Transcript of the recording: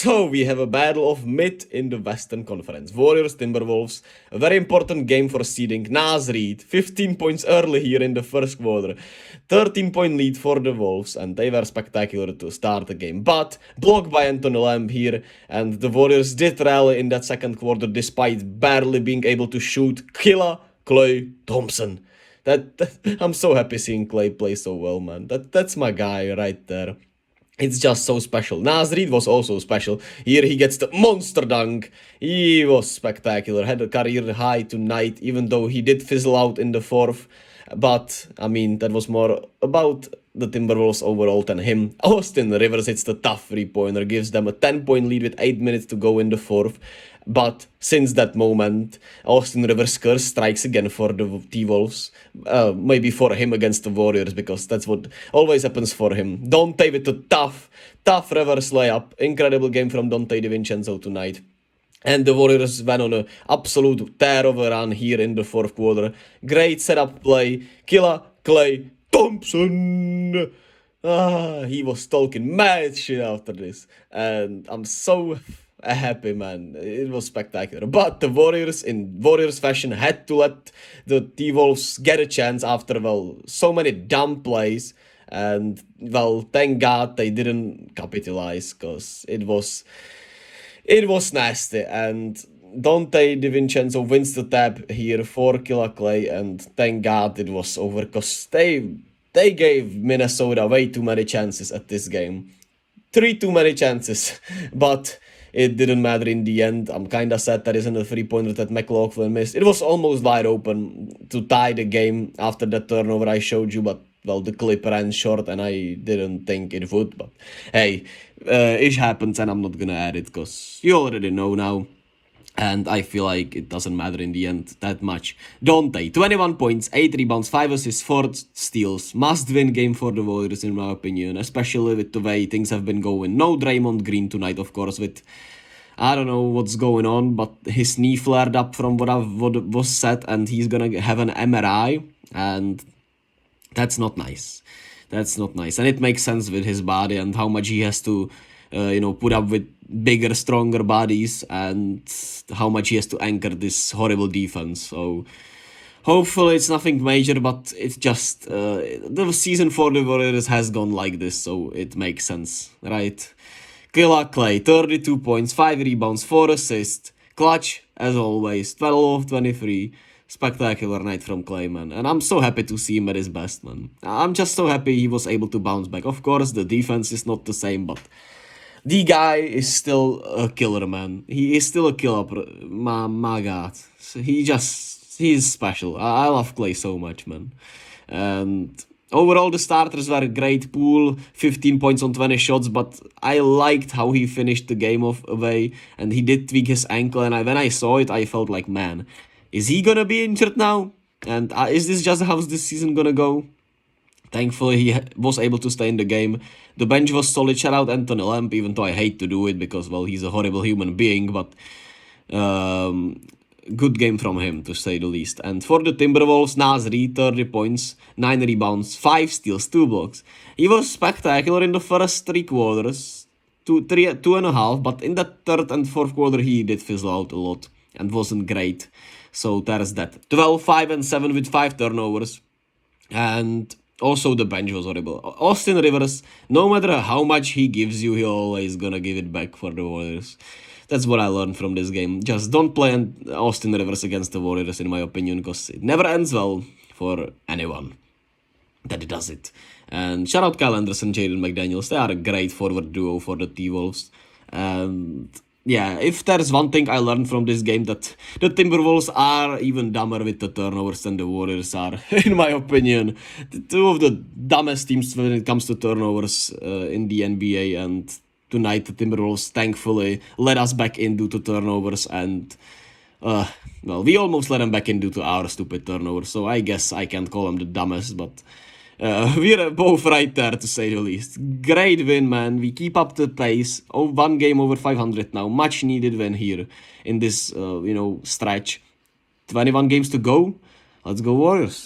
So we have a battle of mid in the Western Conference. Warriors, Timberwolves, a very important game for seeding. Reid, 15 points early here in the first quarter. 13-point lead for the Wolves, and they were spectacular to start the game. But blocked by Anthony Lamb here, and the Warriors did rally in that second quarter despite barely being able to shoot. Killer Klay Thompson. I'm so happy seeing Klay play so well, man. That's my guy right there. It's just so special. Reid was also special. Here he gets the monster dunk. He was spectacular. Had a career high tonight, even though he did fizzle out in the fourth. But, I mean, that was more about the Timberwolves overall than him. Austin Rivers hits the tough three-pointer, gives them a 10-point lead with 8 minutes to go in the fourth. But since that moment, Austin Rivers' curse strikes again for the T-Wolves. Maybe for him against the Warriors, because that's what always happens for him. Donte with a tough reverse layup. Incredible game from Donte DiVincenzo tonight. And the Warriors went on an absolute tear of a run here in the fourth quarter. Great setup play. Killer Klay Thompson. He was talking mad shit after this. And I'm so happy, man. It was spectacular. But the Warriors, in Warriors fashion, had to let the T-Wolves get a chance after, well, so many dumb plays. And, well, thank God they didn't capitalize, because it was nasty. And Donte DiVincenzo wins the tab here for Killer Klay, and thank God it was over, because they gave Minnesota way too many chances at this game. 3 too many chances, but it didn't matter in the end. I'm kinda sad that isn't a three-pointer that McLaughlin missed. It was almost wide open to tie the game after that turnover I showed you, but, well, the clip ran short and I didn't think it would. But hey, it happens and I'm not gonna add it because you already know now. And I feel like it doesn't matter in the end that much. Donte, 21 points, 8 rebounds, 5 assists, 4 steals. Must-win game for the Warriors in my opinion, especially with the way things have been going. No Draymond Green tonight, of course, with... I don't know what's going on, but his knee flared up from what was said, and he's gonna have an MRI, and that's not nice. That's not nice. And it makes sense with his body and how much he has to, put up with bigger, stronger bodies, and how much he has to anchor this horrible defense. So hopefully it's nothing major, but it's just the season for the Warriors has gone like this, so it makes sense, right? Killer Klay, 32 points, 5 rebounds, 4 assists, clutch as always, 12 of 23. Spectacular night from Klay, man. And I'm so happy to see him at his best, man. I'm just so happy he was able to bounce back. Of course, the defense is not the same, but the guy is still a killer, man. He is still a killer. My God. He's special. I love Klay so much, man. And overall, the starters were great. Poole, 15 points on 20 shots, but I liked how he finished the game off away, and he did tweak his ankle, and when I saw it, I felt like, man, is he gonna be injured now? And is this just how this season gonna go? Thankfully, he was able to stay in the game. The bench was solid. Shout out Anthony Lamb, even though I hate to do it because, well, he's a horrible human being, but good game from him, to say the least. And for the Timberwolves, Reid, 30 points, 9 rebounds, 5 steals, 2 blocks. He was spectacular in the first 3 quarters, 2.5, but in the third and fourth quarter, he did fizzle out a lot and wasn't great. So there's that. 12, 5, and 7 with 5 turnovers. And also the bench was horrible. Austin Rivers, no matter how much he gives you, he always gonna give it back for the Warriors. That's what I learned from this game. Just don't play Austin Rivers against the Warriors, in my opinion, because it never ends well for anyone that does it. And shout out Kyle Anderson and Jaden McDaniels. They are a great forward duo for the T-Wolves. And yeah, if there's one thing I learned from this game, that the Timberwolves are even dumber with the turnovers than the Warriors are, in my opinion. The 2 of the dumbest teams when it comes to turnovers in the NBA, and tonight the Timberwolves thankfully let us back in due to turnovers, and well, we almost let them back in due to our stupid turnovers, so I guess I can't call them the dumbest, but we're both right there, to say the least. Great win, man. We keep up the pace. One game over 500 now. Much needed win here in this, stretch. 21 games to go. Let's go Warriors.